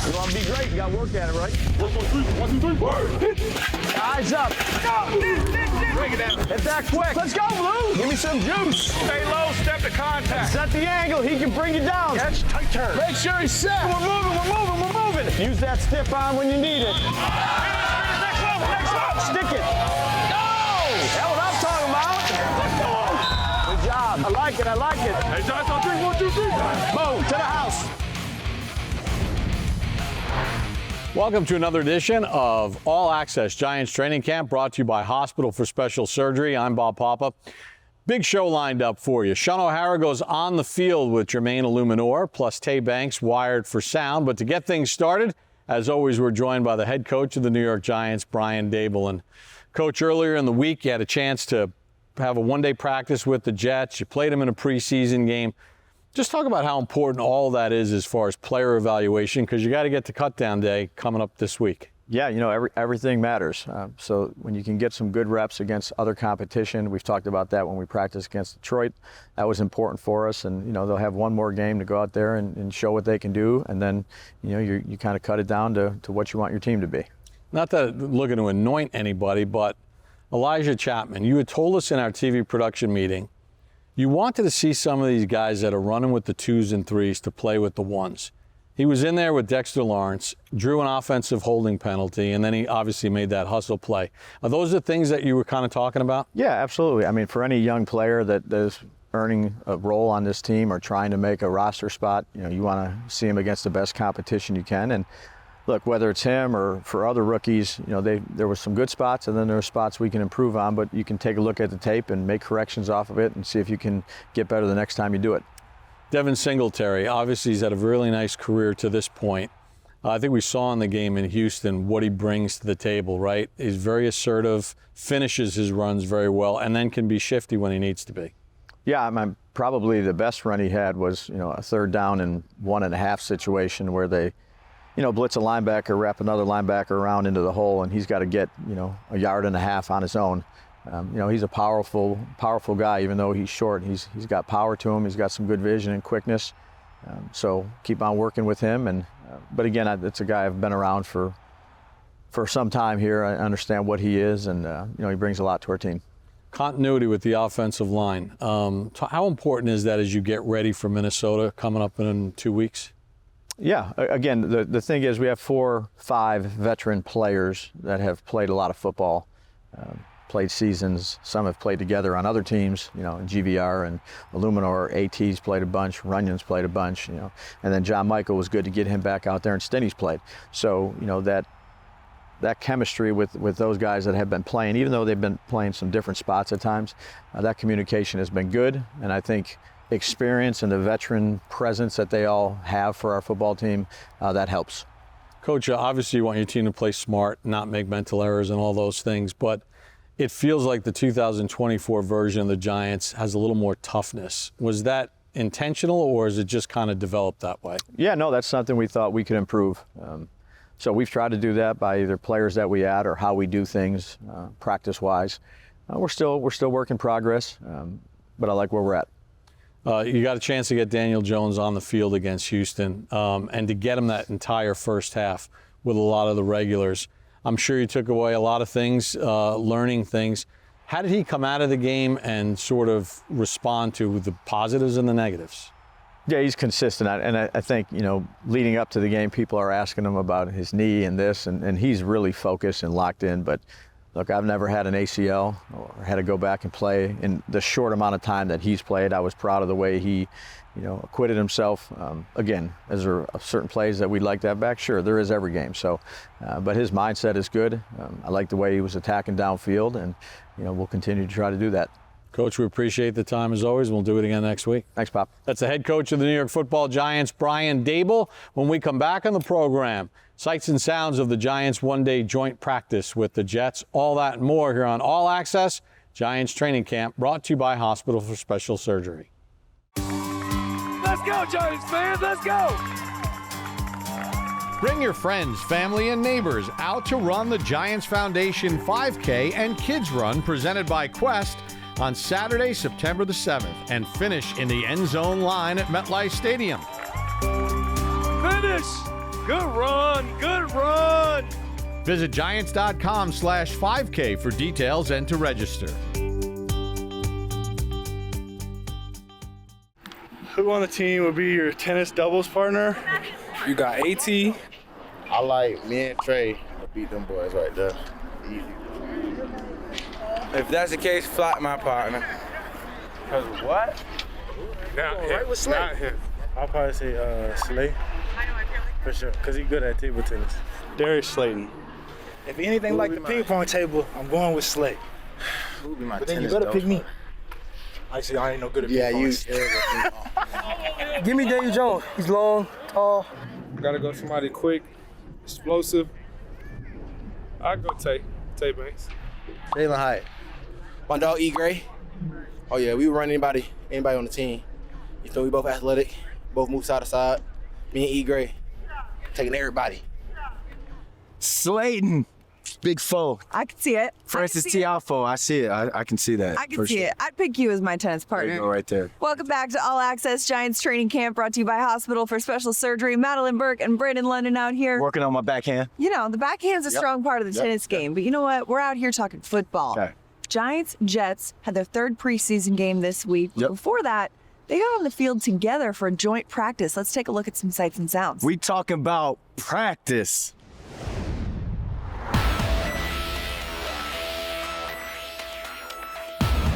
You want to be great, you got to work at it, right? 1, 2, 3, 1, 2, 3, word. Eyes up. Go. Break it down. Hit that quick. Let's go, Blue. Give me some juice. Stay low, step to contact. Set the angle. He can bring you down. Catch, tight turn. Make sure he's set. We're moving. Use that stiff arm when you need it. Next level. Stick it. Go! That's what I'm talking about. Good job. I like it. Hey, Giants on 3, 1, 2, 3. Boom, to the house. Welcome to another edition of All Access Giants Training Camp, brought to you by Hospital for Special Surgery. I'm Bob Papa. Big show lined up for you. Shaun O'Hara goes on the field with Jermaine Eluemunor, plus Tay Banks wired for sound. But to get things started, as always, we're joined by the head coach of the New York Giants, Brian Daboll. And Coach, earlier in the week, you had a chance to have a one-day practice with the Jets. You played them in a preseason game. Just talk about how important all that is as far as player evaluation, because you got to get to cutdown day coming up this week. Yeah, you know, everything matters. So when you can get some good reps against other competition, we've talked about that when we practiced against Detroit. That was important for us. And, you know, they'll have one more game to go out there and show what they can do. And then, you know, you kind of cut it down to what you want your team to be. Not that looking to anoint anybody, but Elijah Chapman, you had told us in our TV production meeting, you wanted to see some of these guys that are running with the 2s and 3s to play with the 1s. He was in there with Dexter Lawrence, drew an offensive holding penalty, and then he obviously made that hustle play. Are those the things that you were kind of talking about? Yeah, absolutely. I mean, for any young player that is earning a role on this team or trying to make a roster spot, you know, you want to see him against the best competition you can. And look, whether it's him or for other rookies, you know, there was some good spots and then there are spots we can improve on, but you can take a look at the tape and make corrections off of it and see if you can get better the next time you do it. Devin Singletary, obviously he's had a really nice career to this point. I think we saw in the game in Houston what he brings to the table, right? He's very assertive, finishes his runs very well, and then can be shifty when he needs to be. Yeah, I mean, probably the best run he had was, you know, a 3rd down and 1.5 situation where they, you know, blitz a linebacker, wrap another linebacker around into the hole, and he's got to get, you know, 1.5 yards on his own. You know, he's a powerful guy, even though he's short. He's got power to him. He's got some good vision and quickness. So keep on working with him. And but again, it's a guy I've been around for some time here. I understand what he is, and you know, he brings a lot to our team. Continuity with the offensive line. How important is that as you get ready for Minnesota coming up in 2 weeks? Yeah, again, the thing is we have 4, 5 veteran players that have played a lot of football, played seasons. Some have played together on other teams, you know, GVR and Eluemunor, AT's played a bunch, Runyon's played a bunch, you know, and then John Michael was good to get him back out there, and Stinney's played. So, you know, that chemistry with those guys that have been playing, even though they've been playing some different spots at times, that communication has been good, and I think experience and the veteran presence that they all have for our football team, that helps. Coach, obviously you want your team to play smart, not make mental errors and all those things, but it feels like the 2024 version of the Giants has a little more toughness. Was that intentional, or is it just kind of developed that way? Yeah, no, that's something we thought we could improve. So we've tried to do that by either players that we add or how we do things practice-wise. We're still work in progress, but I like where we're at. You got a chance to get Daniel Jones on the field against Houston, and to get him that entire first half with a lot of the regulars. I'm sure you took away a lot of things, learning things. How did he come out of the game and sort of respond to the positives and the negatives? Yeah, he's consistent. And I think, you know, leading up to the game, people are asking him about his knee and this, and he's really focused and locked in. But look, I've never had an ACL or had to go back and play. In the short amount of time that he's played, I was proud of the way he, you know, acquitted himself. Again, is there certain plays that we'd like to have back? Sure, there is every game. So, but his mindset is good. I like the way he was attacking downfield, and, you know, we'll continue to try to do that. Coach, we appreciate the time as always. We'll do it again next week. Thanks, Pop. That's the head coach of the New York Football Giants, Brian Daboll. When we come back on the program, sights and sounds of the Giants' one-day joint practice with the Jets. All that and more here on All Access Giants Training Camp, brought to you by Hospital for Special Surgery. Let's go, Giants fans. Let's go. Bring your friends, family, and neighbors out to run the Giants Foundation 5K and Kids Run presented by Quest on Saturday, September the 7th, and finish in the end zone line at MetLife Stadium. Finish. Good run. Good run. Visit Giants.com/5K for details and to register. Who on the team would be your tennis doubles partner? You got AT. I like me and Trey to beat them boys right there. Easy. If that's the case, Flat my partner. Cause what? Right with Slay. Not him. I'll probably say Slay. For sure, cause he's good at table tennis. Darius Slayton. If anything like the ping pong table, I'm going with Slay. Who would be my tennis you better pick me. Actually, I ain't no good at ping pong. Give me Daniel Jones. He's long, tall. Gotta go somebody quick, explosive. I'll go Tay Banks. Jalen Hyatt. My dog E. Gray. Oh yeah, we run anybody on the team. You feel we both athletic, both move side to side. Me and E. Gray, taking everybody. Slayton, big foe. I can see it. Francis Tiafo, I see it. I can see that. I can see it. I'd pick you as my tennis partner. There you go right there. Welcome back to All Access Giants Training Camp, brought to you by Hospital for Special Surgery. Madeline Burke and Brandon London out here. Working on my backhand. You know, the backhand's a strong part of the tennis game, but you know what? We're out here talking football. Okay. Giants, Jets had their third preseason game this week. Yep. Before that, they got on the field together for a joint practice. Let's take a look at some sights and sounds. We talking about practice.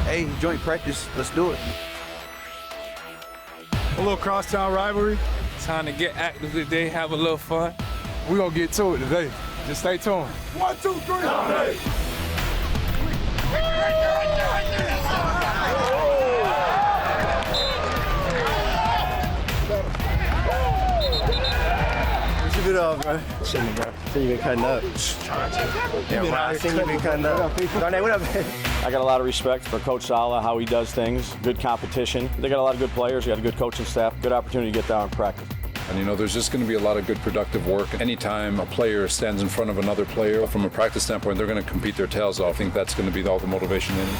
Hey, joint practice. Let's do it. A little crosstown rivalry. Time to get active today, have a little fun. We're going to get to it today. Just stay tuned. 1, 2, 3. Dominate. Keep it up, bro. Shit, bro. So you been cutting up. Yeah, bro. I seen you been cutting up. Darnay, what up, man? I got a lot of respect for Coach Sala, how he does things. Good competition. They got a lot of good players. They got a good coaching staff. Good opportunity to get down and practice. And you know, there's just going to be a lot of good productive work. Anytime a player stands in front of another player, from a practice standpoint, they're going to compete their tails off. I think that's going to be all the motivation in it.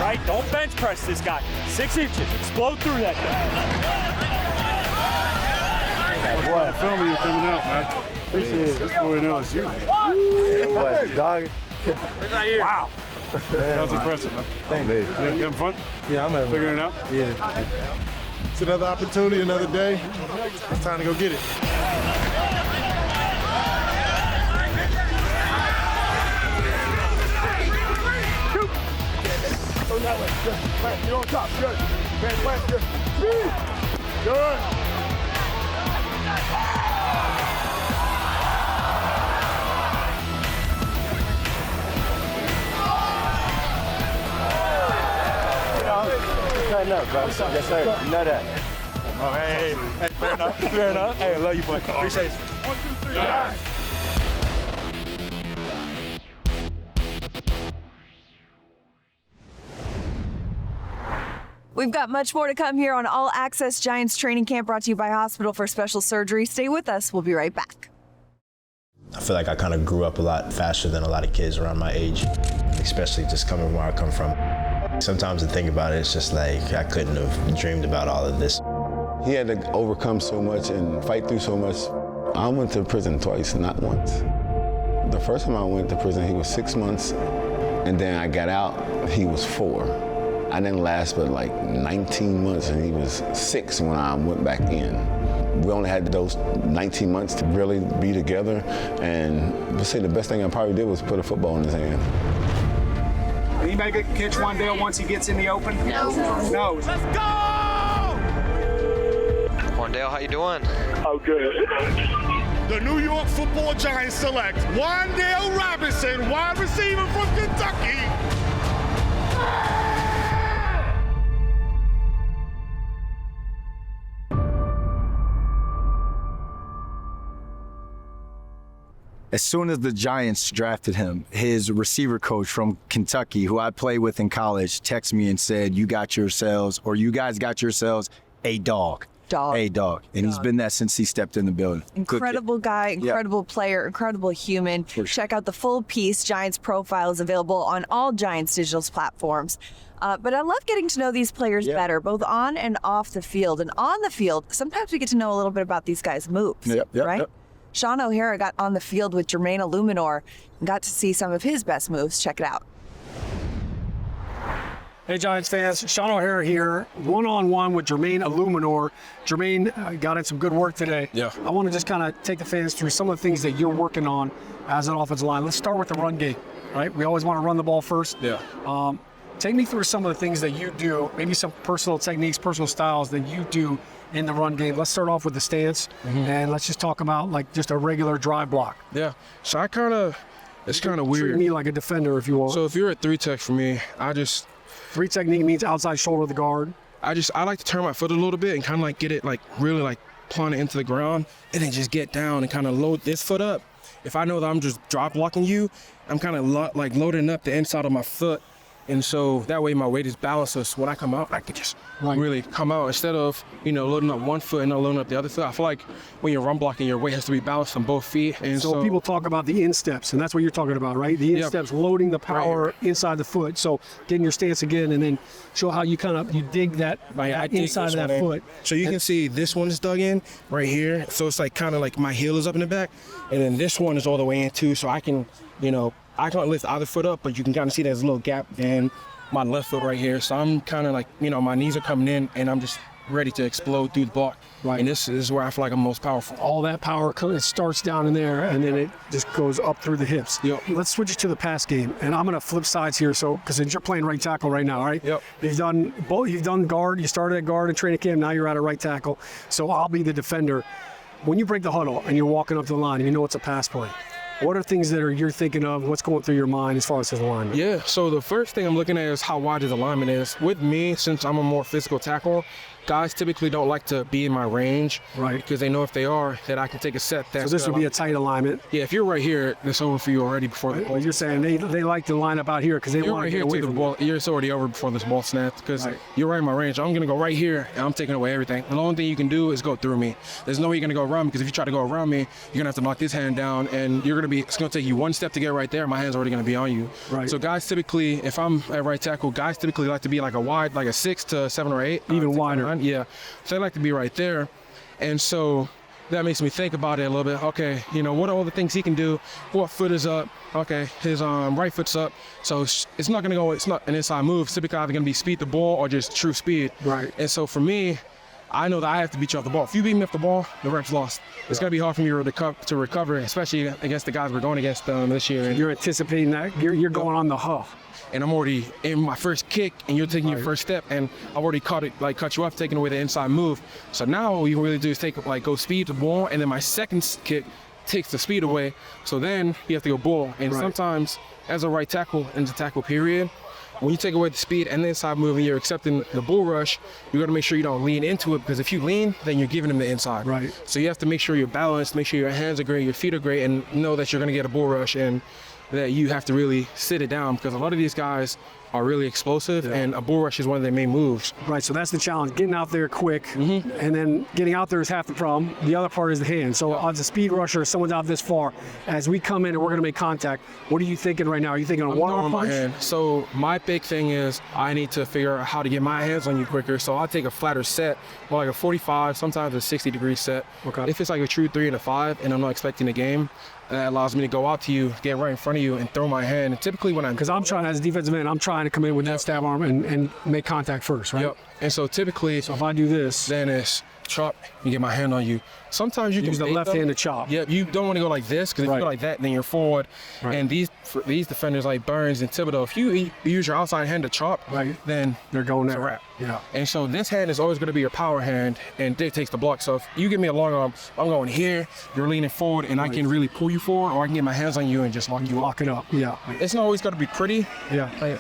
Right, don't bench press this guy. 6 inches, explode through that guy. Boy, film you coming out, man. Appreciate it. This boy knows you. Dog. Wow. That was impressive, man. Thank you. You having fun? Yeah, I'm having Figuring it out? Yeah. It's another opportunity, another day. It's time to go get it. That way. Good. You're on top. Good. Good. Good. Good. Cutting up, bro. Yes, sir. You know that. Oh, hey. Fair enough. Fair enough. Hey, I love you, boy. Appreciate you. 1, 2, 3. Yeah. We've got much more to come here on All Access Giants Training Camp, brought to you by Hospital for Special Surgery. Stay with us. We'll be right back. I feel like I kind of grew up a lot faster than a lot of kids around my age, especially just coming where I come from. Sometimes I think about it, it's just like I couldn't have dreamed about all of this. He had to overcome so much and fight through so much. I went to prison twice, not once. The first time I went to prison, he was 6 months, and then I got out, he was 4. I didn't last but like 19 months, and he was 6 when I went back in. We only had those 19 months to really be together, and let's say the best thing I probably did was put a football in his hand. Anybody catch Wandale once he gets in the open? No. No. Let's go! Wandale, how you doing? Oh, good. The New York Football Giants select Wandale Robinson, wide receiver from Kentucky. As soon as the Giants drafted him, his receiver coach from Kentucky, who I played with in college, texted me and said, you guys got yourselves a dog. Dog. A-Dog. And he's been that since he stepped in the building. Incredible guy, incredible player, incredible human. Check out the full piece. Giants Profile is available on all Giants digital platforms. But I love getting to know these players better, both on and off the field. And on the field, sometimes we get to know a little bit about these guys' moves, right? Shaun O'Hara got on the field with Jermaine Eluemunor and got to see some of his best moves. Check it out. Hey, Giants fans, Shaun O'Hara here, one-on-one with Jermaine Eluemunor. Jermaine got in some good work today. Yeah. I want to just kind of take the fans through some of the things that you're working on as an offensive line. Let's start with the run game, right? We always want to run the ball first. Yeah. Take me through some of the things that you do, maybe some personal techniques, personal styles that you do in the run game. Let's start off with the stance, and let's just talk about like just a regular drive block. Yeah. So it's kind of weird. Treat me like a defender if you want. So if you're at 3-tech for me, Three technique means outside shoulder of the guard. I like to turn my foot a little bit and kind of like get it like really like plant it into the ground and then just get down and kind of load this foot up. If I know that I'm just drop blocking you, I'm kind of like loading up the inside of my foot. And so that way my weight is balanced. So when I come out, I can just really come out instead of, loading up one foot and not loading up the other foot. I feel like when you're run blocking, your weight has to be balanced on both feet. And so people talk about the insteps, and that's what you're talking about, right? The insteps, loading the power inside the foot. So getting your stance again, and then show how you dig that inside of that foot. So you can see this one is dug in right here. So it's like kind of like my heel is up in the back, and then this one is all the way in too. So I can, I can't lift either foot up, but you can kind of see there's a little gap in my left foot right here. So I'm kind of like, my knees are coming in and I'm just ready to explode through the block. Right. And this is where I feel like I'm most powerful. All that power, it starts down in there and then it just goes up through the hips. Yep. Let's switch it to the pass game. And I'm going to flip sides here. So, because you're playing right tackle right now, right? Yep. You've done guard. You started at guard in training camp. Now you're at a right tackle. So I'll be the defender. When you break the huddle and you're walking up to the line and you know it's a pass play, what are things that you're thinking of? What's going through your mind as far as his alignment? Yeah, so the first thing I'm looking at is how wide his alignment is. With me, since I'm a more physical tackle, guys typically don't like to be in my range. Right. Because they know if they are, that I can take a set. So this would be a tight alignment. Yeah, if you're right here, it's over for you already before the ball. You're saying they like to line up out here because they want to get away from the ball. It's already over before this ball snaps because you're right in my range. I'm going to go right here, and I'm taking away everything. The only thing you can do is go through me. There's no way you're going to go around me because if you try to go around me, you're going to have to knock this hand down, and it's going to take you one step to get right there. My hand's already going to be on you. Right. So guys typically, if I'm at right tackle, guys typically like to be like a 6 to 7 or 8. Even wider. Yeah. So they like to be right there. And so that makes me think about it a little bit. Okay, what are all the things he can do? What foot is up? Okay, his right foot's up. So it's not an inside move. It's typically either going to be speed the ball or just true speed. Right. And so for me, I know that I have to beat you off the ball. If you beat me off the ball, the rep's lost. It's going to be hard for me to recover, especially against the guys we're going against this year. You're anticipating that. You're going on the huff. And I'm already in my first kick, and you're taking your first step, and I've already cut you off, taking away the inside move. So now what you really do is go speed to ball, and then my second kick takes the speed away. So then you have to go ball. And sometimes, as a right tackle in the tackle period, when you take away the speed and the inside move and you're accepting the bull rush, you got to make sure you don't lean into it, because if you lean, then you're giving them the inside. Right. So you have to make sure you're balanced, make sure your hands are great, your feet are great, and know that you're going to get a bull rush and that you have to really sit it down, because a lot of these guys are really explosive, and a bull rush is one of their main moves. Right, so that's the challenge, getting out there quick, and then getting out there is half the problem. The other part is the hand. So as a speed rusher, someone's out this far, as we come in and we're going to make contact, what are you thinking right now? Are you thinking a one-arm punch? So my big thing is I need to figure out how to get my hands on you quicker. So I'll take a flatter set, or like a 45, sometimes a 60-degree set. Okay. If it's like a true 3 and a 5, and I'm not expecting a game, that allows me to go out to you, get right in front of you, and throw my hand. And typically because I'm trying, as a defensive end, I'm trying to come in with that stab arm and make contact first, right? Yep. And so typically, if I do this, then it's chop and get my hand on you. Sometimes you use the left hand to chop. Yeah, you don't want to go like this, because if you go like that, then you're forward. Right. And these defenders like Burns and Thibodeau, if you use your outside hand to chop, then they're going there. there. Wrap. Yeah. And so this hand is always going to be your power hand, and dictates the block. So if you give me a long arm, I'm going here, you're leaning forward, and I can really pull you forward, or I can get my hands on you and just lock you it up. Yeah. It's not always got to be pretty. Yeah.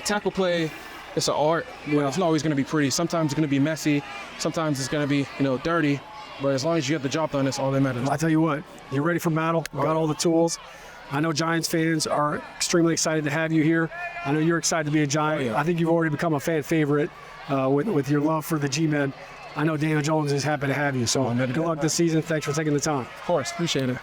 Tackle play, it's an art. Yeah. It's not always going to be pretty. Sometimes it's going to be messy. Sometimes it's going to be, dirty. But as long as you get the job done, that's all that matters. I tell you what, you're ready for battle. Got all the tools. I know Giants fans are extremely excited to have you here. I know you're excited to be a Giant. I think you've already become a fan favorite with your love for the G-Men. I know Daniel Jones is happy to have you. So good luck this season. Thanks for taking the time. Of course, appreciate it.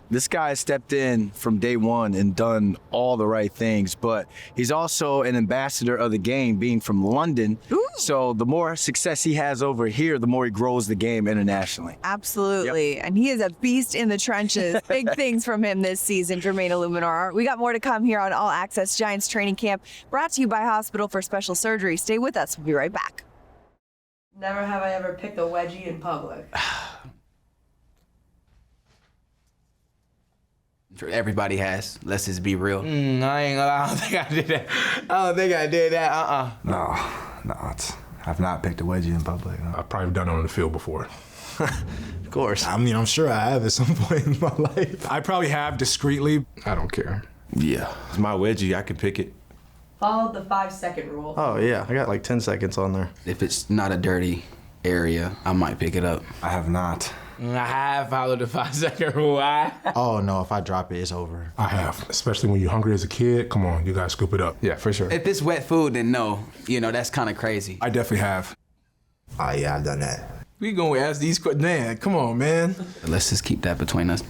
This guy stepped in from day one and done all the right things, but he's also an ambassador of the game, being from London. Ooh. So the more success he has over here, the more he grows the game internationally. Absolutely. Yep. And he is a beast in the trenches. Big things from him this season, Jermaine Eluemunor. We got more to come here on All Access Giants Training Camp, brought to you by Hospital for Special Surgery. Stay with us. We'll be right back. Never have I ever picked a wedgie in public. Everybody has. Let's just be real. I ain't gonna lie. I don't think I did that. I don't think I did that. No. I've not picked a wedgie in public. No. I've probably done it on the field before. Of course. I mean, I'm sure I have at some point in my life. I probably have discreetly. I don't care. Yeah. It's my wedgie. I can pick it. Follow the 5-second rule. Oh, yeah. I got like 10 seconds on there. If it's not a dirty area, I might pick it up. I have not. I have followed the 5-second rule. Oh, no, if I drop it, it's over. I have. Especially when you're hungry as a kid. Come on, you gotta scoop it up. Yeah, for sure. If it's wet food, then no. That's kind of crazy. I definitely have. Oh, yeah, I've done that. We gonna ask these questions. Man, come on, man. Let's just keep that between us.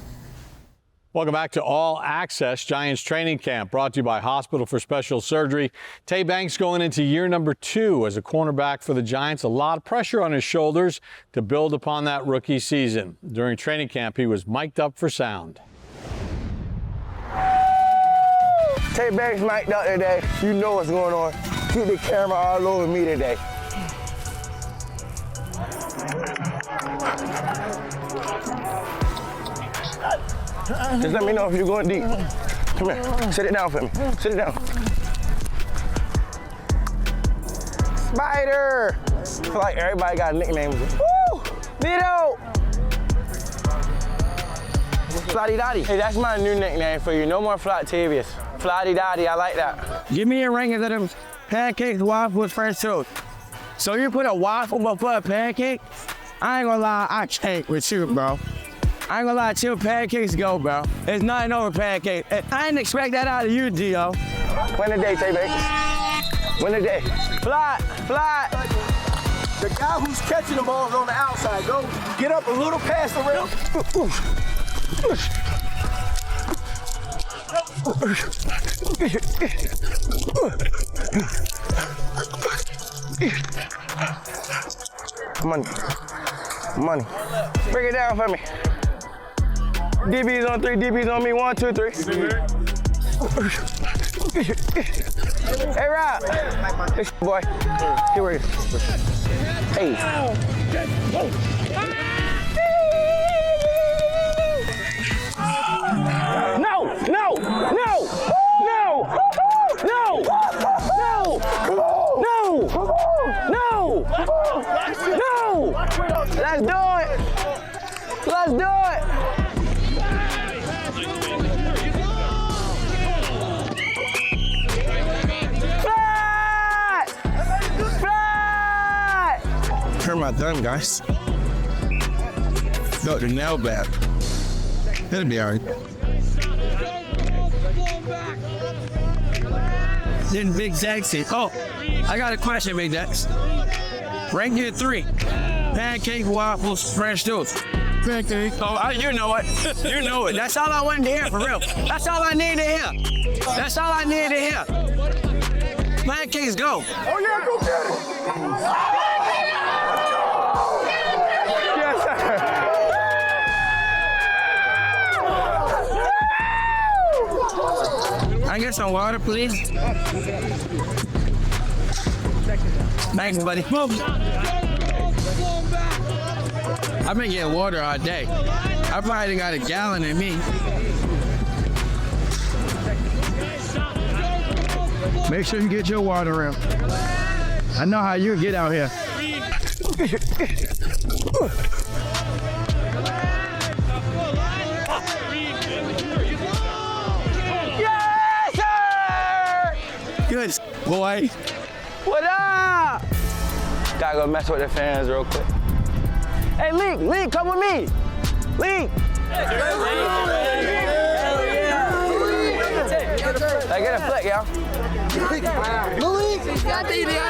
Welcome back to All Access Giants Training Camp, brought to you by Hospital for Special Surgery. Tay Banks going into year number 2 as a cornerback for the Giants. A lot of pressure on his shoulders to build upon that rookie season. During training camp, he was mic'd up for sound. Tay Banks mic'd up today. You know what's going on. Keep the camera all over me today. Just let me know if you're going deep. Come here. Sit it down for me. Sit it down. Spider! I feel like everybody got a nickname. Woo! Vito! Flotty Dotty. Hey, that's my new nickname for you. No more Floctavius. Flotty Dotty, I like that. Give me a ring of them pancakes, waffles, French toast. So you put a waffle before a pancake? I ain't gonna lie, I can't with you, bro. I ain't gonna lie, till pancakes go, bro. It's nothing over pancakes. I didn't expect that out of you, Dio. Win the day, Tay Banks. Win the day. Fly. The guy who's catching the ball is on the outside. Go get up a little past the rail. Money. Break it down for me. DB's on 3, DB's on me. 1, 2, 3. Hey, Rob. This boy. Here we go. Hey. No. Let's do it. Hurt my thumb, guys. Dr. Nail back. It'll be all right. Then Big Zaxy. Oh, I got a question, Big Zax. Rank here 3. Pancake, waffles, French toast. Pancake. Oh, you know it. You know it. That's all I wanted to hear, for real. That's all I needed to hear. That's all I needed to hear. Pancakes, go. Oh, yeah, go get it. Yes, sir. I get some water, please. Thanks, buddy. I've been getting water all day. I probably got a gallon in me. Make sure you get your water in. I know how you get out here. Yes, sir! Good, boy. What up? Gotta go mess with the fans real quick. Hey, Leak, come with me. Leak. Hey, get a flick, y'all.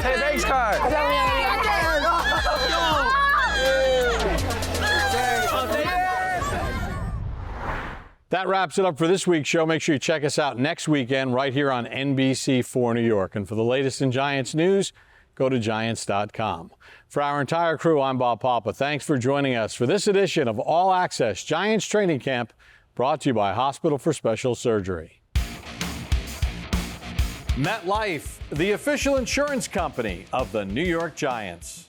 Hey, thanks, card. That wraps it up for this week's show. Make sure you check us out next weekend right here on NBC4 New York. And for the latest in Giants news, go to Giants.com. For our entire crew, I'm Bob Papa. Thanks for joining us for this edition of All Access Giants Training Camp, brought to you by Hospital for Special Surgery. MetLife, the official insurance company of the New York Giants.